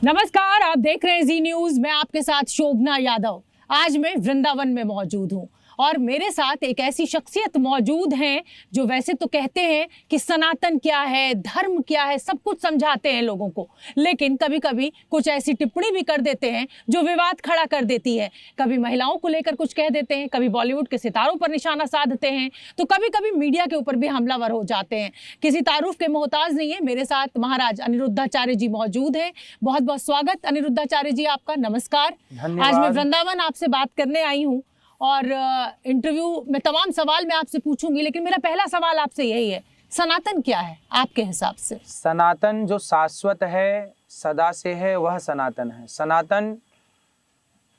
नमस्कार, आप देख रहे हैं जी न्यूज। मैं आपके साथ शोभना यादव। आज मैं वृंदावन में मौजूद हूँ और मेरे साथ एक ऐसी शख्सियत मौजूद हैं जो वैसे तो कहते हैं कि सनातन क्या है, धर्म क्या है, सब कुछ समझाते हैं लोगों को, लेकिन कभी कभी कुछ ऐसी टिप्पणी भी कर देते हैं जो विवाद खड़ा कर देती है। कभी महिलाओं को लेकर कुछ कह देते हैं, कभी बॉलीवुड के सितारों पर निशाना साधते हैं, तो कभी कभी मीडिया के ऊपर भी हमलावर हो जाते हैं। किसी तारुफ के मोहताज नहीं है। मेरे साथ महाराज अनिरुद्धाचार्य जी मौजूद हैं। बहुत बहुत स्वागत अनिरुद्धाचार्य जी आपका। नमस्कार। आज मैं वृंदावन आपसे बात करने आई हूँ और इंटरव्यू में तमाम सवाल मैं आपसे पूछूंगी, लेकिन मेरा पहला सवाल आपसे यही है, सनातन क्या है आपके हिसाब से? सनातन जो शाश्वत है, सदा से है, वह सनातन है। सनातन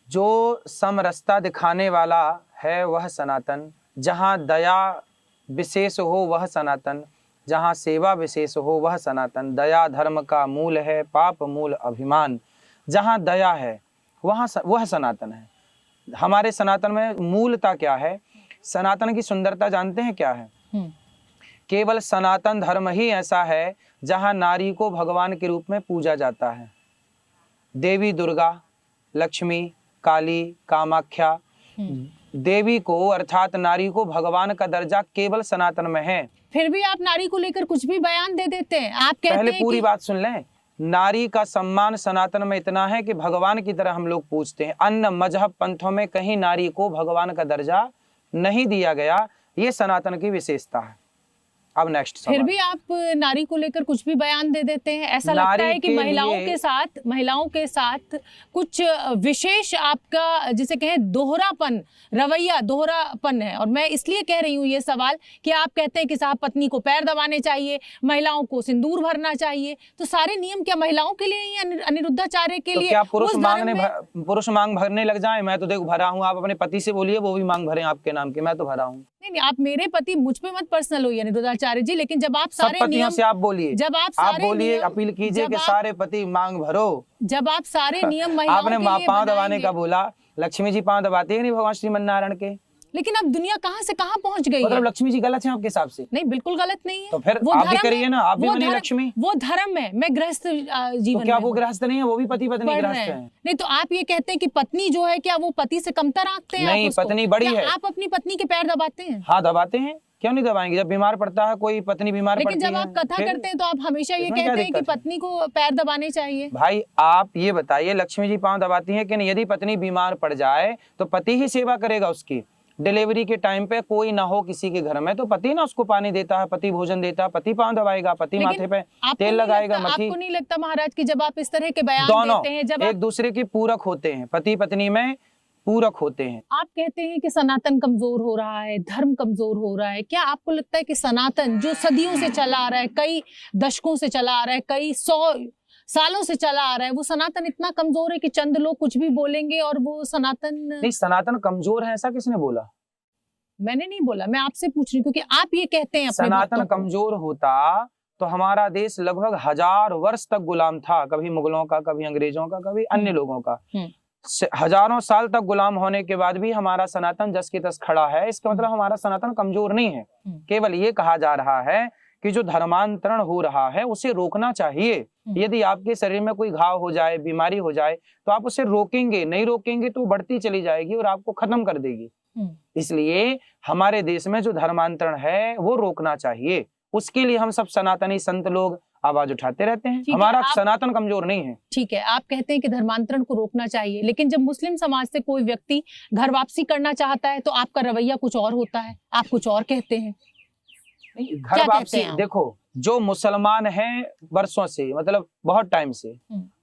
जो समरसता दिखाने वाला है वह सनातन। जहाँ दया विशेष हो वह सनातन, जहाँ सेवा विशेष हो वह सनातन। दया धर्म का मूल है, पाप मूल अभिमान। जहाँ दया है वह सनातन है। हमारे सनातन में मूलता क्या है? सनातन की सुंदरता जानते हैं क्या है? केवल सनातन धर्म ही ऐसा है जहां नारी को भगवान के रूप में पूजा जाता है। देवी दुर्गा, लक्ष्मी, काली, कामाख्या, देवी को अर्थात नारी को भगवान का दर्जा केवल सनातन में है। फिर भी आप नारी को लेकर कुछ भी बयान दे देते हैं। आप कहते पहले हैं पूरी बात सुन लें। नारी का सम्मान सनातन में इतना है कि भगवान की तरह हम लोग पूछते हैं। अन्य मजहब पंथों में कहीं नारी को भगवान का दर्जा नहीं दिया गया। ये सनातन की विशेषता है। अब नेक्स्ट फिर भी आप नारी को लेकर कुछ भी बयान दे देते हैं। ऐसा लगता है कि महिलाओं के साथ कुछ विशेष आपका जिसे कहें दोहरापन, रवैया दोहरापन है। और मैं इसलिए कह रही हूँ ये सवाल कि आप कहते हैं कि साहब पत्नी को पैर दबाने चाहिए, महिलाओं को सिंदूर भरना चाहिए, तो सारे नियम क्या महिलाओं के लिए ही, अनिरुद्धाचार्य के लिए? क्या पुरुष मांग भरने लग जाए? मैं तो देखो भरा हूँ। आप अपने पति से बोलिए, वो भी मांग भरे आपके नाम की। मैं तो भरा हूँ। नहीं, आप मेरे पति, मुझ पे मत पर्सनल होइए अनिरुद्धाचार्य जी, लेकिन जब आप सारे नियम से आप बोलिए, जब आप बोलिए, अपील कीजिए कि सारे पति मांग भरो। जब आप सारे नियम महिलाओं आपने पांव दबाने का बोला, लक्ष्मी जी पांव दबाते हैं नहीं भगवान श्रीमन नारायण के? लेकिन अब दुनिया कहाँ से कहाँ पहुंच गई मतलब लक्ष्मी जी गलत है आपके हिसाब से? नहीं, बिल्कुल गलत नहीं है। तो फिर आप भी करिए ना, आप भी बनिए लक्ष्मी। वो धर्म है, मैं गृहस्थ जीवन। तो क्या वो गृहस्थ नहीं है? वो भी पति पत्नी गृहस्थ है। नहीं, तो आप ये कहते हैं कि पत्नी जो है, क्या वो पति से कमतर आंकते हैं? नहीं, पत्नी बड़ी है। आप अपनी पत्नी के पैर दबाते हैं? हाँ, दबाते हैं। क्यों नहीं दबाएंगे? जब बीमार पड़ता है कोई, पत्नी बीमार पड़ती है। लेकिन जब आप कथा करते हैं तो आप हमेशा ये कहते हैं कि पत्नी को पैर दबाने चाहिए। भाई आप ये बताइए, लक्ष्मी जी पांव दबाती है कि नहीं? यदि पत्नी बीमार पड़ जाए तो पति ही सेवा करेगा उसकी। डिलीवरी के टाइम पे कोई ना हो किसी के घर में तो पति ना उसको पानी देता है, पति भोजन देता है, पति पांव दबाएगा, पति माथे पे तेल लगाएगा। आपको नहीं लगता महाराज कि जब आप इस तरह के बयान देते हैं, जब एक दूसरे के पूरक होते हैं, पति पत्नी में पूरक होते हैं? आप कहते हैं कि सनातन कमजोर हो रहा है, धर्म कमजोर हो रहा है। क्या आपको लगता है कि सनातन जो सदियों से चला आ रहा है, कई दशकों से चला आ रहा है, कई 100 सालों से चला आ रहा है, वो सनातन इतना कमजोर है कि चंद लोग कुछ भी बोलेंगे और वो सनातन? नहीं, सनातन कमजोर है ऐसा किसने बोला? मैंने नहीं बोला, मैं आपसे पूछ रही हूँ क्योंकि आप ये कहते हैं। सनातन कमजोर होता तो हमारा देश लगभग 1000 वर्ष तक गुलाम था, कभी मुगलों का, कभी अंग्रेजों का, कभी अन्य लोगों का। हजारों साल तक गुलाम होने के बाद भी हमारा सनातन जस की तस खड़ा है। इसका मतलब हमारा सनातन कमजोर नहीं है। केवल ये कहा जा रहा है कि जो धर्मांतरण हो रहा है उसे रोकना चाहिए। यदि आपके शरीर में कोई घाव हो जाए, बीमारी हो जाए, तो आप उसे रोकेंगे, नहीं रोकेंगे तो बढ़ती चली जाएगी और आपको खत्म कर देगी। इसलिए हमारे देश में जो धर्मांतरण है वो रोकना चाहिए। उसके लिए हम सब सनातनी संत लोग आवाज उठाते रहते हैं। हमारा सनातन कमजोर नहीं है। ठीक है, आप कहते हैं कि धर्मांतरण को रोकना चाहिए, लेकिन जब मुस्लिम समाज से कोई व्यक्ति घर वापसी करना चाहता है तो आपका रवैया कुछ और होता है, आप कुछ और कहते हैं। घर वापसी, देखो, जो मुसलमान हैं वर्षों से, मतलब बहुत टाइम से,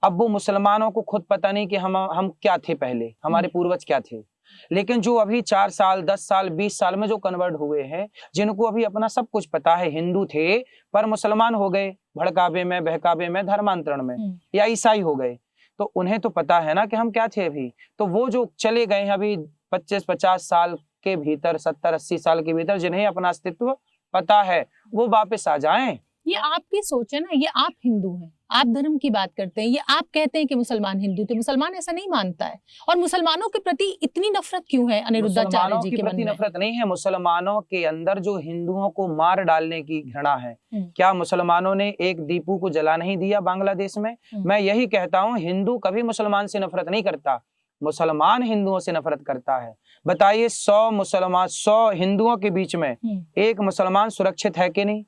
अब वो मुसलमानों को खुद पता नहीं कि हम क्या थे पहले, हमारे पूर्वज क्या थे। लेकिन जो अभी 4 साल, 10 साल, 20 साल में जो कन्वर्ट हुए हैं, जिनको अभी अपना सब कुछ पता है, हिंदू थे पर मुसलमान हो गए, भड़कावे में, बहकावे में, धर्मांतरण में, या ईसाई हो गए, तो उन्हें तो पता है ना कि हम क्या थे अभी। तो वो जो चले गए हैं अभी 25-50 साल के भीतर, 70-80 साल के भीतर, जिन्हें अपना अस्तित्व पता है, वो वापस आ जाएं। ये आपकी सोच है ना, ये आप हिंदू हैं, आप धर्म की बात करते हैं, ये आप कहते हैं कि मुसलमान हिंदू थे, मुसलमान ऐसा नहीं मानता है। और मुसलमानों के प्रति इतनी नफरत क्यों है अनिरुद्धाचार्य जी के मन में? नफरत नहीं है, मुसलमानों के अंदर जो हिंदुओं को मार डालने की घृणा है। क्या मुसलमानों ने एक दीपू को जला नहीं दिया बांग्लादेश में? मैं यही कहता हूँ, हिंदू कभी मुसलमान से नफरत नहीं करता, मुसलमान हिंदुओं से नफरत करता है। बताइए 100 हिंदुओं के बीच में एक मुसलमान सुरक्षित है कि नहीं?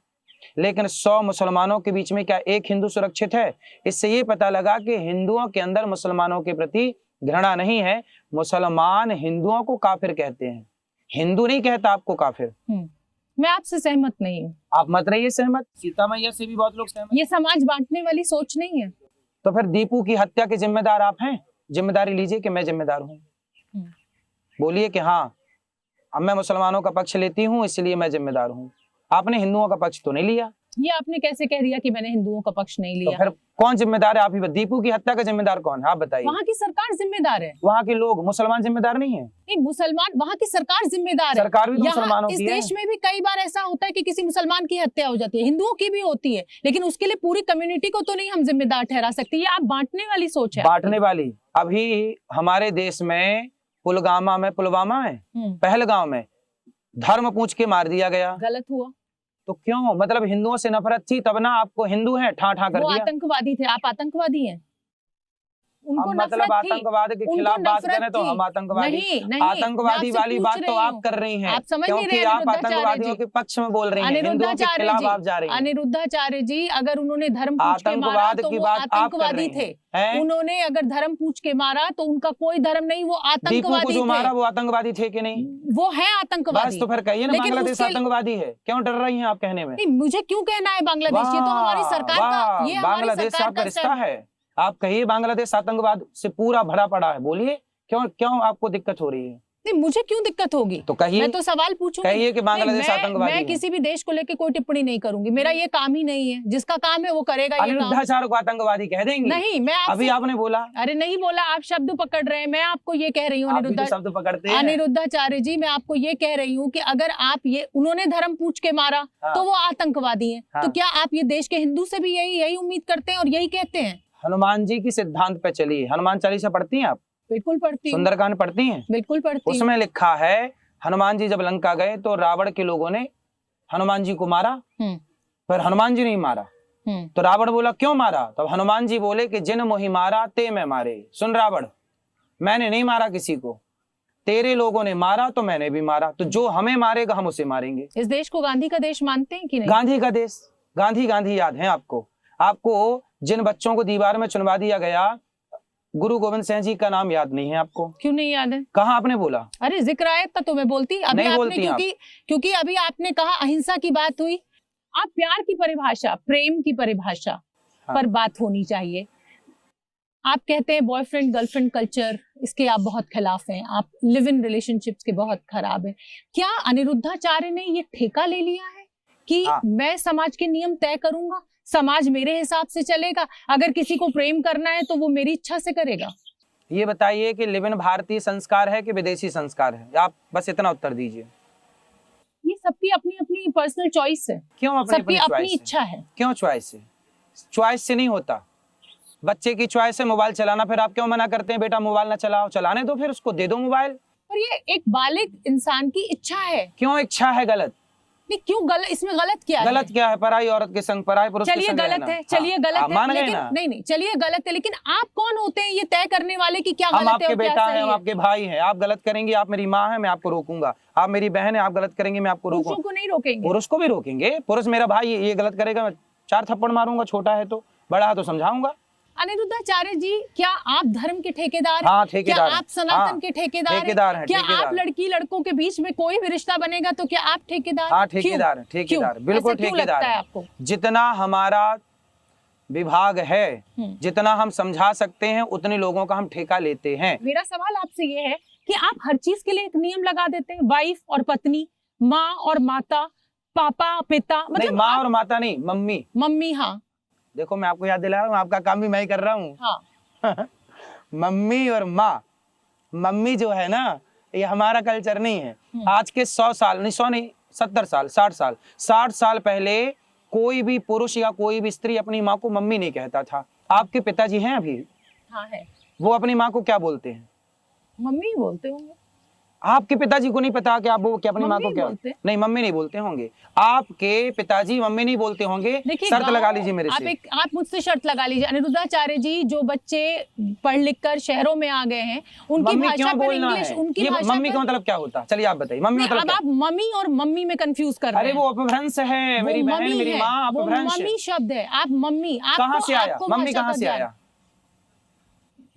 लेकिन 100 मुसलमानों के बीच में क्या एक हिंदू सुरक्षित है? इससे ये पता लगा कि हिंदुओं के अंदर मुसलमानों के प्रति घृणा नहीं है। मुसलमान हिंदुओं को काफिर कहते हैं, हिंदू नहीं कहता आपको काफिर। मैं आपसे सहमत नहीं हूँ। आप मत रहिए सहमत, सीता मैया से भी बहुत लोग सहमत। ये समाज बांटने वाली सोच नहीं है। तो फिर दीपू की हत्या के जिम्मेदार आप हैं? जिम्मेदारी लीजिए कि मैं जिम्मेदार हूँ, बोलिए कि हाँ अब मैं मुसलमानों का पक्ष लेती हूँ इसलिए मैं जिम्मेदार हूँ। आपने हिंदुओं का पक्ष तो नहीं लिया। ये आपने कैसे कह दिया कि मैंने हिंदुओं का पक्ष नहीं लिया? तो फिर कौन जिम्मेदार है? आप ही, दीपू की हत्या का जिम्मेदार कौन है? आप बताइए। वहाँ की सरकार जिम्मेदार है, वहाँ के लोग, मुसलमान जिम्मेदार नहीं है। नहीं, मुसलमान, वहाँ की सरकार जिम्मेदार है। सरकार भी तो मुसलमानों इस की है। देश में भी कई बार ऐसा होता है कि किसी मुसलमान की हत्या हो जाती है, हिंदुओं की भी होती है, लेकिन उसके लिए पूरी कम्युनिटी को तो नहीं हम जिम्मेदार ठहरा सकते। ये आप बांटने वाली सोच है। बांटने वाली। अभी हमारे देश में पुलवामा में पहलगाम में धर्म पूछ के मार दिया गया, गलत हुआ। तो क्यों? मतलब हिंदुओं से नफरत थी तब ना आपको हिंदू है ठा ठा कर दिया। आतंकवादी थे, आप आतंकवादी हैं। उनको मतलब आतंकवाद के खिलाफ बात करें तो हम आतंकवादी नहीं, आतंकवादी वाली बात तो आप कर रही हैं, आप समझ नहीं रहे। आप आतंकवादियों के पक्ष में बोल रही हैं, हिंदुओं के खिलाफ आप जा रही हैं। अनिरुद्धाचार्य जी, अगर उन्होंने धर्म पूछ के मारा तो वो आतंकवादी थे। उन्होंने अगर धर्म पूछ के मारा तो उनका कोई धर्म नहीं, वो आतंकवादी थे। जो मारा वो आतंकवादी थे कि नहीं? वो है आतंकवादी। तो फिर कहिए ना बांग्लादेश आतंकवादी है, क्यों डर रही हैं आप कहने में? मुझे क्यों कहना है बांग्लादेश? ये तो हमारी सरकार का, ये बांग्लादेश से आपका रिश्ता है। आप कहिए बांग्लादेश आतंकवाद से पूरा भरा पड़ा है, बोलिए क्यों आपको दिक्कत हो रही है? नहीं, मुझे क्यों दिक्कत होगी? तो कहिए, मैं तो सवाल पूछूंगी। कहिए कि बांग्लादेश आतंकवादी है। मैं किसी भी देश को लेकर कोई टिप्पणी नहीं करूंगी, मेरा ये काम ही नहीं है। जिसका काम है वो करेगा। अनिरुद्धाचार्य को आतंकवादी कह देंगे? नहीं, मैं अभी आपने बोला। अरे नहीं बोला, आप शब्द पकड़ रहे हैं। मैं आपको ये कह रही हूँ शब्द पकड़ते हैं। अनिरुद्धाचार्य जी, मैं आपको ये कह रही हूँ कि अगर आप ये उन्होंने धर्म पूछ के मारा तो वो आतंकवादी है, तो क्या आप ये देश के हिंदू से भी यही उम्मीद करते हैं और यही कहते हैं? हनुमान जी की सिद्धांत पे चलिए। हनुमान चालीसा पढ़ती हैं आप? बिल्कुल पढ़ती हूँ। सुंदरकांड पढ़ती हैं? बिल्कुल पढ़ती हूँ। उसमें लिखा है हनुमान जी जब लंका गए तो रावण के लोगों ने हनुमान जी को मारा, पर हनुमान जी नहीं मारा। तो रावण बोला क्यों मारा? तो हनुमान जी बोले कि जिन मोहि मारा ते मैं मारे। सुन रावण, मैंने नहीं मारा किसी को, तेरे लोगों ने मारा तो मैंने भी मारा, तो जो हमें मारेगा हम उसे मारेंगे। इस देश को गांधी का देश मानते हैं कि नहीं? गांधी का देश, गांधी याद है आपको? आपको जिन बच्चों को दीवार में चुनवा दिया गया, गुरु गोविंद सिंह जी का नाम याद नहीं है आपको? क्यों नहीं याद है? कहाँ आपने बोला? अरे जिक्र आयत था तो मैं बोलती, अभी नहीं आपने बोलती क्योंकि अभी आपने कहा अहिंसा की बात हुई। आप प्यार की परिभाषा, प्रेम की परिभाषा पर बात होनी चाहिए। आप कहते हैं बॉयफ्रेंड गर्लफ्रेंड कल्चर, इसके आप बहुत खिलाफ हैं, आप लिव इन रिलेशनशिप्स के बहुत खराब हैं। क्या अनिरुद्धाचार्य ने ये ठेका ले लिया है कि मैं समाज के नियम तय करूंगा, समाज मेरे हिसाब से चलेगा, अगर किसी को प्रेम करना है तो वो मेरी इच्छा से करेगा? ये बताइए कि लिव इन भारतीय संस्कार है कि विदेशी संस्कार है? आप बस इतना उत्तर दीजिए। ये सबकी अपनी अपनी पर्सनल चॉइस है। क्यों सबकी अपनी इच्छा है? क्यों चॉइस है? चॉइस से नहीं होता। बच्चे की चॉइस है मोबाइल चलाना, फिर आप क्यों मना करते हैं बेटा मोबाइल ना चलाओ? चलाने दो, फिर उसको दे दो मोबाइल। और ये एक बालिग इंसान की इच्छा है। क्यों इच्छा है? गलत नहीं, क्यों गलत? इसमें गलत क्या है? गलत क्या है? पराई औरत के संग पराई पुरुष के संग गलत है, चलिए गलत है, मान लेकिन नहीं चलिए गलत है, लेकिन आप कौन होते हैं ये तय करने वाले कि क्या गलत है? हम आपके बेटा है, हम आपके भाई हैं। आप गलत करेंगे, आप मेरी माँ है, मैं आपको रोकूंगा। आप मेरी बहन है, आप गलत करेंगे, मैं आपको रोकूंगा। पुरुषों को नहीं रोकेंगे? पुरुष को भी रोकेंगे। पुरुष मेरा भाई, ये गलत करेगा मैं 4 थप्पड़ मारूंगा, छोटा है तो, बड़ा है तो समझाऊंगा। अनिरुद्धाचार्य जी, क्या आप धर्म के ठेकेदार हैं? हाँ, ठेकेदार। क्या आप सनातन के ठेकेदार हैं? क्या आप लड़की लड़कों के बीच में कोई भी रिश्ता बनेगा तो क्या आप ठेकेदार? हाँ, ठेकेदार, ठेकेदार, बिल्कुल ठेकेदार है आपको। जितना हमारा विभाग है, जितना हम समझा सकते हैं उतने लोगों का हम ठेका लेते हैं। मेरा सवाल आपसे ये है कि आप हर चीज के लिए एक नियम लगा देते हैं, वाइफ और पत्नी, माँ और माता, पापा पिता, मतलब माँ और माता नहीं, मम्मी। हाँ, देखो मैं आपको याद दिला रहा हूँ, आपका काम भी मैं ही कर रहा हूँ। हाँ। मम्मी और माँ, मम्मी जो है ना, ये हमारा कल्चर नहीं है। आज के 100 साल नहीं, 100 नहीं, 70 साल, 60 साल पहले कोई भी पुरुष या कोई भी स्त्री अपनी माँ को मम्मी नहीं कहता था। आपके पिताजी हैं अभी? हाँ है। वो अपनी माँ को क्या बोलते हैं? मम्मी बोलते होंगे। आपके पिताजी को नहीं पता कि आप वो क्या अपनी माँ को क्या? नहीं, मम्मी नहीं बोलते होंगे। आपके पिताजी मम्मी नहीं बोलते होंगे। शर्त लगा लीजिए मेरे से। आप मुझसे शर्त लगा लीजिए। अनिरुद्धाचार्य जी, जो बच्चे पढ़ लिख कर शहरों में आ गए हैं, उनकी भाषा पर इंग्लिश, उनकी भाषा मम्मी का मतलब क्या होता है? चलिए आप बताइए, मम्मी मतलब अब आप मम्मी और मम्मी में कंफ्यूज कर रहे हैं। अरे वो अपभ्रंश है, मेरी बहन मेरी माँ अपभ्रंश। मम्मी शब्द है। आप मम्मी कहाँ से आया? मम्मी कहाँ से आया?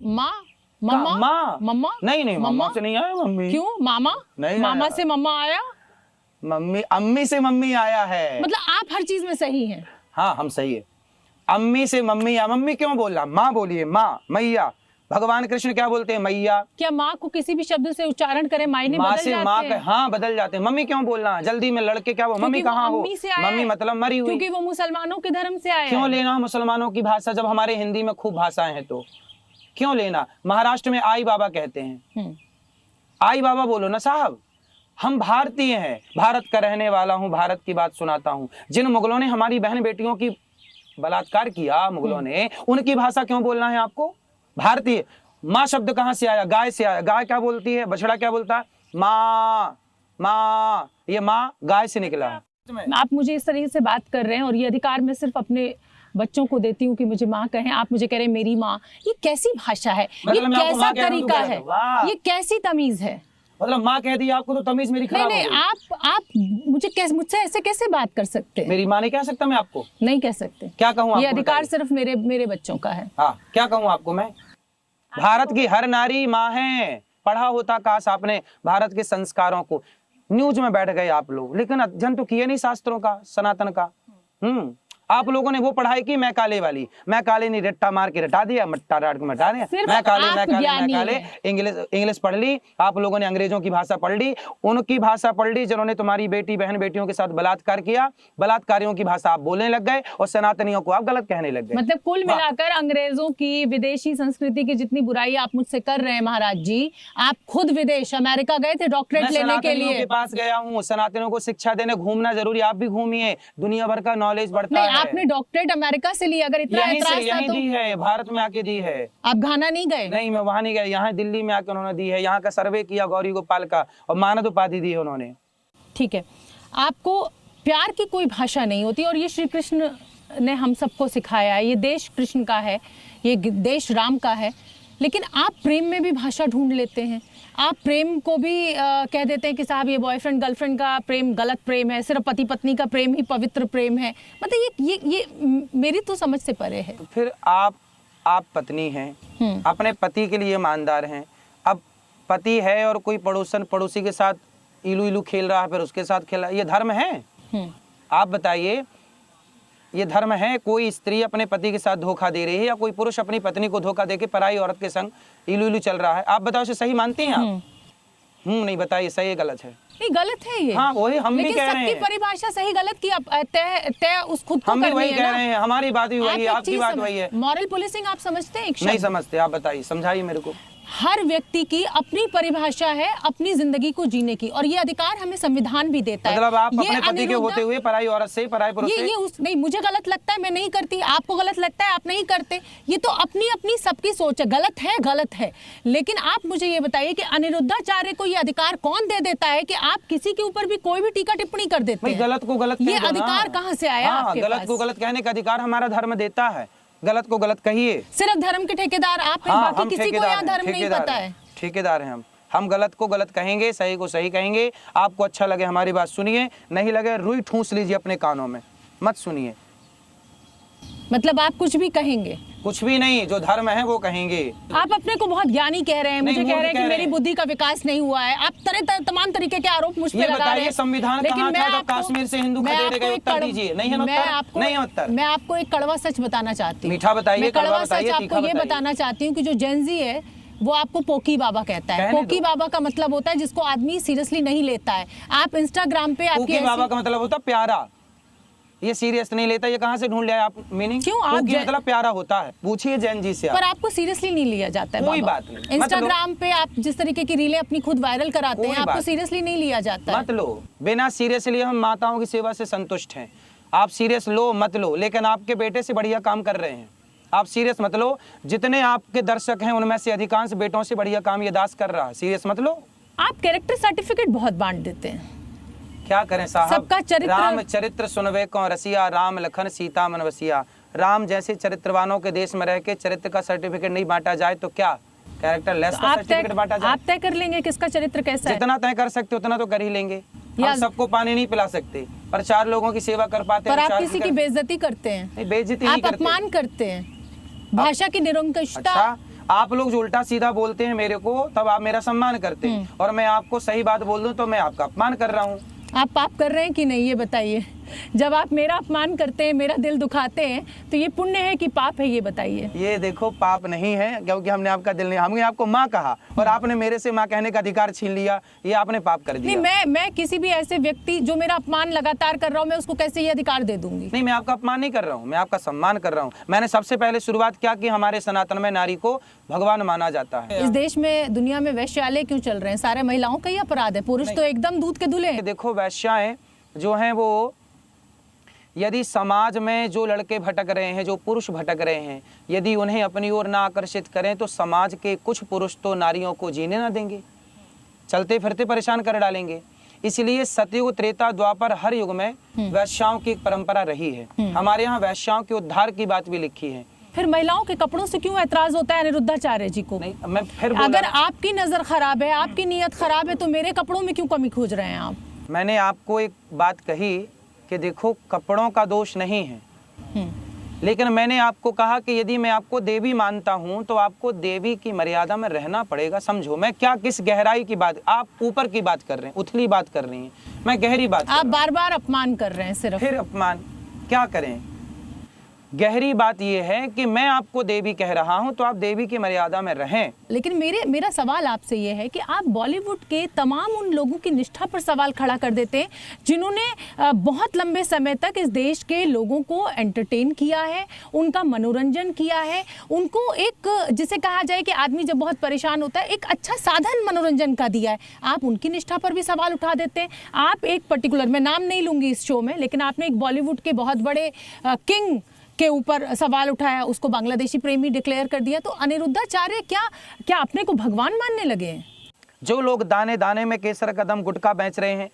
माँ, मम्मा, मम्मा नहीं मम्मा से नहीं आया। मम्मी क्यों? मामा नहीं, मामा से मम्मा आया। मम्मी, अम्मी से मम्मी आया है। मतलब आप हर चीज में सही हैं। हाँ, हम सही है। अम्मी से मम्मी आया। मम्मी क्यों बोल रहा? माँ बोलिए, माँ, मैया। भगवान कृष्ण क्या बोलते हैं? मैया। क्या माँ को किसी भी शब्द से उच्चारण करे मायने बदल जाते हैं? माँ हाँ बदल जाते हैं। मम्मी क्यों बोलना? जल्दी में लड़के क्या वो मम्मी कहाँ हो? मम्मी मतलब मरी हुई। क्योंकि वो मुसलमानों के धर्म से आया। क्यों लेना मुसलमानों की भाषा जब हमारे हिंदी में खूब भाषाएं हैं? तो क्यों लेना? महाराष्ट्र में आई बाबा कहते हैं। आई बाबा बोलो ना साहब। हम भारतीय हैं, भारत का रहने वाला हूं, भारत की बात सुनाता हूं। जिन मुगलों ने हमारी बहन बेटियों की बलात्कार किया, मुगलों ने, उनकी भाषा क्यों बोलना है आपको? भारतीय। माँ शब्द कहां से आया? गाय से आया। गाय क्या बोलती है? बछड़ा क्या बोलता है? माँ, माँ। ये माँ गाय से निकला है। आप मुझे इस तरीके से बात कर रहे हैं और ये अधिकार मैं सिर्फ अपने बच्चों को देती हूँ कि मुझे माँ कहें। आप मुझे कह रहे हैं मेरी माँ। ये कैसी भाषा है? ये कैसा तरीका है? ये कैसी तमीज है? मतलब माँ कह दी आपको तो तमीज मेरी खराब हो गई। आप मुझसे ऐसे कैसे बात कर सकते हैं? मेरी माँ नहीं कह सकता मैं आपको? नहीं कह सकते। क्या कहूँ? ये अधिकार सिर्फ मेरे बच्चों का है। हाँ, क्या कहूँ आपको मैं? भारत की हर नारी माँ है। पढ़ा होता काश आपने भारत के संस्कारों को। न्यूज में बैठ गए आप लोग, लेकिन अध्ययन तो किए नहीं शास्त्रों का, सनातन का। आप लोगों ने वो पढ़ाई की मैं काले वाली। मैं काले नहीं, रट्टा मार के रटा दिया, मट्टा डाट के मटा दिया। मैं काले इंग्लिश पढ़ ली। आप लोगों ने अंग्रेजों की भाषा पढ़ ली, उनकी भाषा पढ़ ली जिन्होंने तुम्हारी बेटी बहन बेटियों के साथ बलात्कार किया। बलात्कारियों की भाषा आप बोलने लग गए और सनातनियों को आप गलत कहने लग गए। मतलब कुल मिलाकर अंग्रेजों की विदेशी संस्कृति की जितनी बुराई आप मुझसे कर रहे हैं महाराज जी, आप खुद विदेश अमेरिका गए थे डॉक्टरेट लेने के लिए। पास गया हूँ, सनातनियों को शिक्षा देने। घूमना जरूरी, आप भी घूमिए, दुनिया भर का नॉलेज बढ़ता है। आपने डॉक्टरेट अमेरिका से लिया, अगर इतना यहीं दी है, भारत में आके दी है। आप घाना नहीं गए? नहीं, मैं वहां नहीं गया, यहाँ दिल्ली में आके उन्होंने दी है। यहाँ का सर्वे किया गौरी गोपाल का और मानद उपाधि दी है उन्होंने। ठीक है, आपको प्यार की कोई भाषा नहीं होती और ये श्री कृष्ण ने हम सबको सिखाया है। ये देश कृष्ण का है, ये देश राम का है, लेकिन आप प्रेम में भी भाषा ढूंढ लेते हैं। आप प्रेम को भी कह देते हैं कि साहब ये बॉयफ्रेंड गर्लफ्रेंड का प्रेम गलत प्रेम है, सिर्फ पति पत्नी का प्रेम ही पवित्र प्रेम है। मतलब ये मेरी तो समझ से परे है। तो फिर आप पत्नी हैं, अपने पति के लिए ईमानदार हैं। अब पति है और कोई पड़ोसी के साथ इलू इलू खेल रहा है, फिर उसके साथ खेल रहा है, ये धर्म है? आप बताइए, ये धर्म है? कोई स्त्री अपने पति के साथ धोखा दे रही है या कोई पुरुष अपनी पत्नी को धोखा देके पराई औरत के संग इलू इलू चल रहा है? आप बताओ, इसे सही मानती हैं आप? नहीं, बताइए सही है गलत है? नहीं, गलत है ये। हाँ, वही हम भी कह रहे हैं। सबकी परिभाषा सही गलत की तय उस खुद को हम भी वही कह रहे हैं। हमारी बात भी वही है, आपकी बात वही है। मॉरल पुलिसिंग आप समझते हैं? नहीं समझते। आप बताइए, समझाइए मेरे को। हर व्यक्ति की अपनी परिभाषा है अपनी जिंदगी को जीने की, और ये अधिकार हमें संविधान भी देता है। मतलब आप अपने पति के होते हुए पराई औरत से, पराई पुरुष से? नहीं, मुझे गलत लगता है, मैं नहीं करती। आपको गलत लगता है, आप नहीं करते। ये तो अपनी अपनी सबकी सोच है। गलत है। लेकिन आप मुझे ये बताइए कि अनिरुद्धाचार्य को ये अधिकार कौन दे देता है कि आप किसी के ऊपर भी कोई भी टीका टिप्पणी कर देते हैं? गलत को गलत, ये अधिकार कहाँ से आया आपके पास? गलत को गलत कहने का अधिकार हमारा धर्म देता है। गलत को गलत कहिए। सिर्फ धर्म के ठेकेदार आप हैं, बाकी किसी को यहाँ धर्म नहीं पता है। ठेकेदार हैं हम गलत को गलत कहेंगे, सही को सही कहेंगे। आपको अच्छा लगे हमारी बात सुनिए, नहीं लगे रुई ठूंस लीजिए अपने कानों में, मत सुनिए। मतलब आप कुछ भी कहेंगे? कुछ भी नहीं, जो धर्म है वो कहेंगे। आप अपने को बहुत ज्ञानी कह रहे हैं, मुझे कह रहे हैं कि मेरी बुद्धि का विकास नहीं हुआ है। आप तमाम तरीके के आरोप मुझ पे लगा रहे हैं। संविधान कहाँ था जब कश्मीर से हिंदू खदेड़े गए? उत्तर दीजिए। नहीं है उत्तर? मैं आपको एक कड़वा सच बताना चाहती हूँ। मीठा बताइए, कड़वा सच आपको ये बताना चाहती हूँ कि जो जेनजी है वो आपको पोकी बाबा कहता है। पोकी बाबा का मतलब होता है जिसको आदमी सीरियसली नहीं लेता है। आप इंस्टाग्राम पे पोकी बाबा का मतलब होता है प्यारा। ये सीरियस नहीं लेता, ये कहाँ से ढूंढ लिया आप मीनिंग? क्यों? आप मतलब प्यारा होता है, पूछिए जैन जी से। पर आपको सीरियसली नहीं लिया जाता है। कोई बात नहीं। इंस्टाग्राम पे आप जिस तरीके की रीलें अपनी खुद वायरल कराते हैं, आपको सीरियसली नहीं लिया जाता है। मत लो, बिना सीरियसली हम माताओं की सेवा से संतुष्ट हैं। आप सीरियस लो मत लो, लेकिन आपके बेटे से बढ़िया काम कर रहे हैं। आप सीरियस मत लो, जितने आपके दर्शक हैं उनमें से अधिकांश बेटों से बढ़िया काम ये दास कर रहा है। सीरियस मत लो। आप कैरेक्टर सर्टिफिकेट बहुत बांट देते हैं, क्या करें साहब, सबका चरित्र। राम चरित्र सुनवे को रसिया, राम लखन सीता मन बसिया। राम जैसे चरित्रवानों के देश में रह के चरित्र का सर्टिफिकेट नहीं बांटा जाए तो क्या कैरेक्टर लेस का सर्टिफिकेट बांटा जाए? आप तय कर लेंगे किसका चरित्र कैसा है? जितना तय कर सकते उतना तो कर ही लेंगे। हम सबको पानी नहीं पिला सकते, पर 4 लोगों की सेवा कर पाते हैं। पर आप किसी की बेइज्जती करते हैं? नहीं, बेइज्जती नहीं आप करते, अपमान करते हैं, भाषा की निरंकुशता। अच्छा, आप लोग जो उल्टा सीधा बोलते हैं मेरे को, तब आप मेरा सम्मान करते हैं, और मैं आपको सही बात बोल दूं तो मैं आपका अपमान कर रहा हूँ। आप पाप कर रहे हैं कि नहीं, ये बताइए। जब आप मेरा अपमान करते हैं, मेरा दिल दुखाते हैं, तो ये पुण्य है कि पाप है, ये बताइए। ये देखो, पाप नहीं है, क्योंकि हमने आपका दिल नहीं, हमने आपको माँ कहा और आपने मेरे से माँ कहने का अधिकार छीन लिया, ये आपने पाप कर दिया। नहीं, मैं किसी भी ऐसे व्यक्ति जो मेरा अपमान लगातार कर रहा हूँ, मैं उसको कैसे ये अधिकार दे दूंगी? नहीं, मैं आपका अपमान नहीं कर रहा हूँ, मैं आपका सम्मान कर रहा हूँ। मैंने सबसे पहले शुरुआत क्या कि हमारे सनातन में नारी को भगवान माना जाता है। इस देश में, दुनिया में वैश्यालय क्यों चल रहे हैं? सारे महिलाओं का ही अपराध है, पुरुष तो एकदम दूध के धुले हैं। देखो, वैश्याएं जो हैं वो, यदि समाज में जो लड़के भटक रहे हैं, जो पुरुष भटक रहे हैं, यदि उन्हें अपनी ओर ना आकर्षित करें तो समाज के कुछ पुरुष तो नारियों को जीने ना देंगे, चलते फिरते परेशान कर डालेंगे। इसलिए सतयुग, त्रेता, द्वापर, हर युग में वैश्याओं की एक परंपरा रही है। हमारे यहाँ वैश्याओं के उद्धार की बात भी लिखी है। फिर महिलाओं के कपड़ों से क्यों ऐतराज होता है अनिरुद्धाचार्य जी को? नहीं, मैं फिर अगर आपकी नजर खराब है, आपकी नीयत खराब है, तो मेरे कपड़ों में क्यों कमी खोज रहे हैं आप? मैंने आपको एक बात कही कि देखो, कपड़ों का दोष नहीं है, लेकिन मैंने आपको कहा कि यदि मैं आपको देवी मानता हूं तो आपको देवी की मर्यादा में रहना पड़ेगा। समझो मैं क्या, किस गहराई की बात, आप ऊपर की बात कर रहे हैं, उथली बात कर रही हैं, मैं गहरी बात आप बार बार अपमान कर रहे हैं सिर्फ। फिर अपमान क्या करें? गहरी बात यह है कि मैं आपको देवी कह रहा हूं तो आप देवी की मर्यादा में रहें। लेकिन मेरा सवाल आपसे ये है कि आप बॉलीवुड के तमाम उन लोगों की निष्ठा पर सवाल खड़ा कर देते हैं जिन्होंने बहुत लंबे समय तक इस देश के लोगों को एंटरटेन किया है, उनका मनोरंजन किया है, उनको एक, जिसे कहा जाए कि आदमी जब बहुत परेशान होता है, एक अच्छा साधन मनोरंजन का दिया है। आप उनकी निष्ठा पर भी सवाल उठा देते हैं। आप एक पर्टिकुलर, मैं नाम नहीं लूंगी इस शो में, लेकिन आपने एक बॉलीवुड के बहुत बड़े किंग के ऊपर सवाल उठाया, उसको बांग्लादेशी प्रेमी डिक्लेयर कर दिया। तो अनिरुद्धाचार्य क्या अपने को भगवान मानने लगे हैं? जो लोग दाने दाने में केसर कदम गुटखा बेच रहे हैं,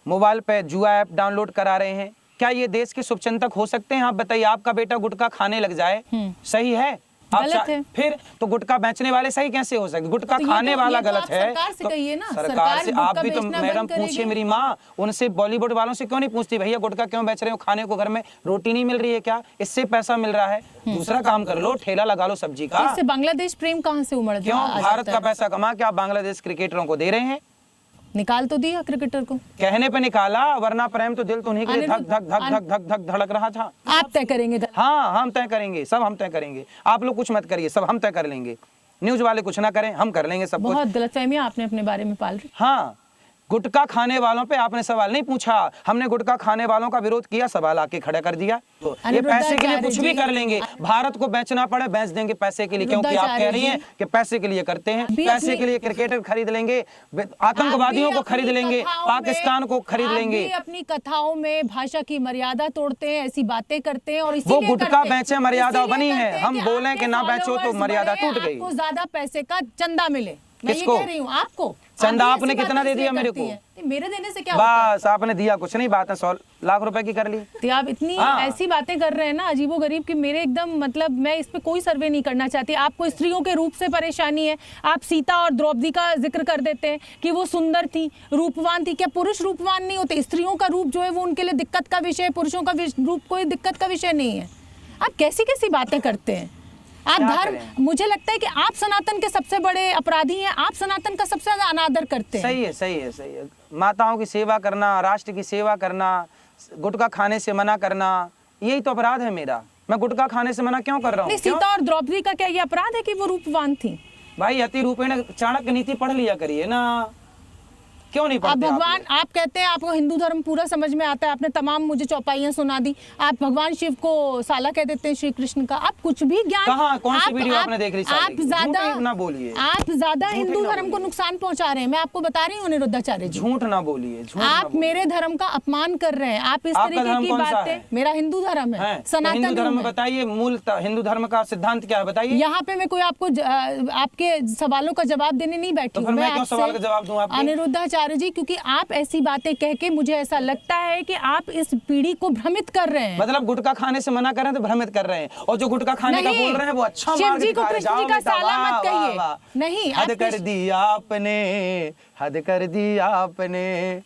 मोबाइल पे जुआ ऐप डाउनलोड करा रहे हैं, क्या ये देश के शुभचिंतक हो सकते हैं? आप बताइए, आपका बेटा गुटखा खाने लग जाए, सही है? गलत है। फिर तो गुटखा बेचने वाले सही कैसे हो सकते? गुटखा तो खाने वाला गलत है। सरकार से कहिए ना, सरकार से आप भी तो मैडम पूछिए, मेरी माँ उनसे, बॉलीवुड वालों से क्यों नहीं पूछती, भैया गुटखा क्यों बेच रहे हो? खाने को घर में रोटी नहीं मिल रही है क्या? इससे पैसा मिल रहा है, दूसरा काम कर लो, ठेला लगा लो सब्जी का। इससे बांग्लादेश प्रेम कहाँ से उमड़ क्यों? भारत का पैसा कमा के आप बांग्लादेश क्रिकेटरों को दे रहे हैं। निकाल तो दिया क्रिकेटर को, कहने पे निकाला, वरना प्रेम तो दिल तो नहीं, धक धक धक धक धक धक धड़क रहा था। आप तय करेंगे? हाँ, हम तय करेंगे, सब हम तय करेंगे। आप लोग कुछ मत करिए, सब हम तय कर लेंगे। न्यूज वाले कुछ ना करें, हम कर लेंगे सब कुछ। बहुत गलतफहमियां आपने अपने बारे में पाल रही। हाँ, गुटखा खाने वालों पे आपने सवाल नहीं पूछा, हमने गुटखा खाने वालों का विरोध किया, सवाल आके खड़ा कर दिया। तो ये पैसे के लिए कुछ भी कर लेंगे, भारत को बेचना पड़े बेच देंगे पैसे के लिए, क्योंकि आप कह रही हैं कि पैसे के लिए करते हैं। पैसे के लिए क्रिकेटर खरीद लेंगे, आतंकवादियों को खरीद लेंगे, पाकिस्तान को खरीद लेंगे। अपनी कथाओं में भाषा की मर्यादा तोड़ते हैं, ऐसी बातें करते हैं, और वो गुटखा बेचे मर्यादा बनी है, हम बोले कि ना बेचो तो मर्यादा टूट गई। आपको ज्यादा पैसे का चंदा मिले, मैं ये कह रही हूँ आपको। चंदा आपने कितना दे दिया मेरे को? मेरे देने से क्या बस आपने दिया कुछ नहीं, बात है 100 लाख रुपए की कर ली। तो आप इतनी ऐसी बातें कर रहे हैं ना अजीबोगरीब कि मेरे एकदम, मतलब मैं इस पे कोई सर्वे नहीं करना चाहती। आपको स्त्रियों के रूप से परेशानी है, आप सीता और द्रौपदी का जिक्र कर देते हैं कि वो सुंदर थी, रूपवान थी। क्या पुरुष रूपवान नहीं होते? स्त्रियों का रूप जो है वो उनके लिए दिक्कत का विषय है, पुरुषों का रूप कोई दिक्कत का विषय नहीं है। आप कैसी कैसी बातें करते हैं? आप धर्म, मुझे लगता है कि आप सनातन के सबसे बड़े अपराधी हैं, आप सनातन का सबसे ज्यादा अनादर करते हैं। सही है, सही है, सही है। माताओं की सेवा करना, राष्ट्र की सेवा करना, गुटखा खाने से मना करना, यही तो अपराध है मेरा। मैं गुटखा खाने से मना क्यों कर रहा हूँ? सीता और द्रौपदी का क्या ये अपराध है कि वो रूपवान थी? भाई अति रूपेण चाणक्य नीति पढ़ लिया करिए ना। क्यों नहीं आप पढ़ते भगवान, आप कहते हैं आपको हिंदू धर्म पूरा समझ में आता है, आपने तमाम मुझे चौपाइयां सुना दी। आप भगवान शिव को साला कह देते हैं, श्री कृष्ण का। आप कुछ भी ज्ञान, कहाँ, कौन सी वीडियो आपने देख ली? आप ज्यादा ना बोलिए, आप ज्यादा हिंदू धर्म को नुकसान पहुंचा रहे हैं। मैं आपको बता रही हूँ अनिरुद्धाचार्य जी, झूठ ना बोलिए, आप मेरे धर्म का अपमान कर रहे हैं। आप इस तरीके की बातें, मेरा हिंदू धर्म है, सनातन हिंदू धर्म में बताइए, मूल हिंदू धर्म का सिद्धांत क्या है बताइए। यहाँ पे मैं कोई आपको आपके सवालों का जवाब देने नहीं बैठी हूँ। मैं क्यों सवाल का जवाब दूं आपको? अनिरुद्धाचार्य जी, क्योंकि आप ऐसी बातें कह के मुझे ऐसा लगता है कि आप इस पीढ़ी को भ्रमित कर रहे हैं। मतलब गुटखा खाने से मना कर रहे हैं तो भ्रमित कर रहे हैं, और जो गुटखा खाने का बोल रहे हैं वो अच्छा शिव जी को कृष्ण जी का साला मत कहिए। नहीं, हद कर दी आपने, हद कर दी आपने।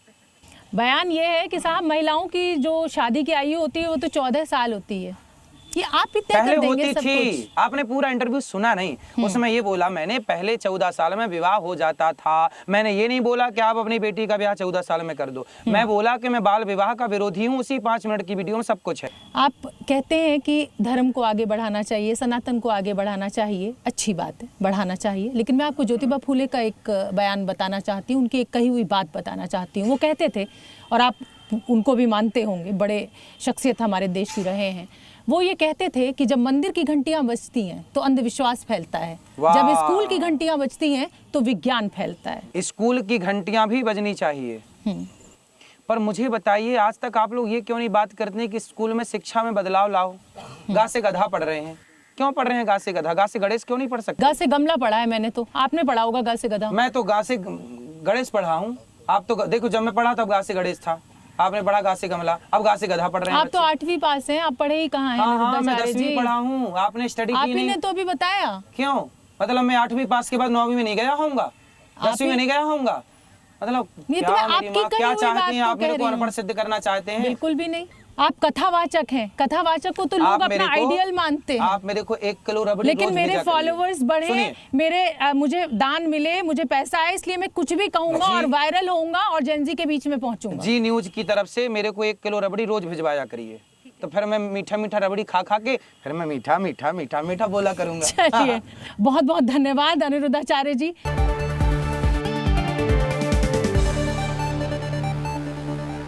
बयान ये है कि साहब, महिलाओं की जो शादी की आयु होती है वो तो 14 साल होती है। ये आप ही तय कर देंगे होती सब थी कुछ। आपने पूरा इंटरव्यू सुना नहीं। उसमें ये बोला मैंने पहले 14 साल में विवाह हो जाता था। मैंने ये नहीं बोला कि आप अपनी बेटी का ब्याह 14 साल में कर दो। मैं बोला कि मैं बाल विवाह का विरोधी हूँ। उसी 5 मिनट की वीडियो में सब कुछ है। आप कहते हैं कि धर्म को आगे बढ़ाना चाहिए, सनातन को आगे बढ़ाना चाहिए, अच्छी बात है, बढ़ाना चाहिए। लेकिन मैं आपको ज्योतिबा फूले का एक बयान बताना चाहती हूँ, उनकी एक कही हुई बात बताना चाहती हूँ। वो कहते थे, और आप उनको भी मानते होंगे, बड़े शख्सियत हमारे देश की रहे हैं। वो ये कहते थे कि जब मंदिर की घंटियां बजती हैं तो अंधविश्वास फैलता है, जब स्कूल की घंटियां बजती हैं तो विज्ञान फैलता है। स्कूल की घंटियां भी बजनी चाहिए। पर मुझे बताइए, आज तक आप लोग ये क्यों नहीं बात करते हैं कि स्कूल में शिक्षा में बदलाव लाओ? गा से गधा पढ़ रहे हैं, क्यों पढ़ रहे हैं गा से गधा? गा से गणेश क्यों नहीं पढ़ सकते? गा से गमला पढ़ा है मैंने, तो आपने पढ़ा होगा गा से गधा। मैं तो गा से गणेश पढ़ा हूँ। आप तो देखो, जब मैं पढ़ा तब गा से गणेश था, आपने पढ़ा गा से गमला, अब गा से गधा पढ़ रहे हैं। आप तो 8वीं पास हैं, आप पढ़े ही कहाँ हैं? हाँ, मैं 10वीं पढ़ा हूँ, आपने स्टडी की नहीं। आपने तो अभी बताया। क्यों? मतलब मैं 8वीं पास के बाद 9वीं में नहीं गया होऊंगा, 10वीं में नहीं गया होऊंगा? मतलब क्या चाहते हैं आप? मेरे को अनपढ़ सिद्ध करना चाहते हैं? बिल्कुल भी नहीं। आप कथावाचक हैं। कथावाचक को तो लोग अपना आइडियल मानते हैं। आप मेरे को 1 किलो रबड़ी, लेकिन मेरे फॉलोवर्स बढ़े, मुझे दान मिले, मुझे पैसा आए, इसलिए मैं कुछ भी कहूंगा और वायरल होऊंगा और जेनजी के बीच में पहुंचूंगा। जी न्यूज की तरफ से मेरे को 1 किलो रबड़ी रोज भिजवाया करिए, तो फिर मैं मीठा मीठा रबड़ी खा खा के फिर मैं मीठा मीठा मीठा मीठा बोला करूंगा। चलिए, बहुत बहुत धन्यवाद अनिरुद्धाचार्य जी।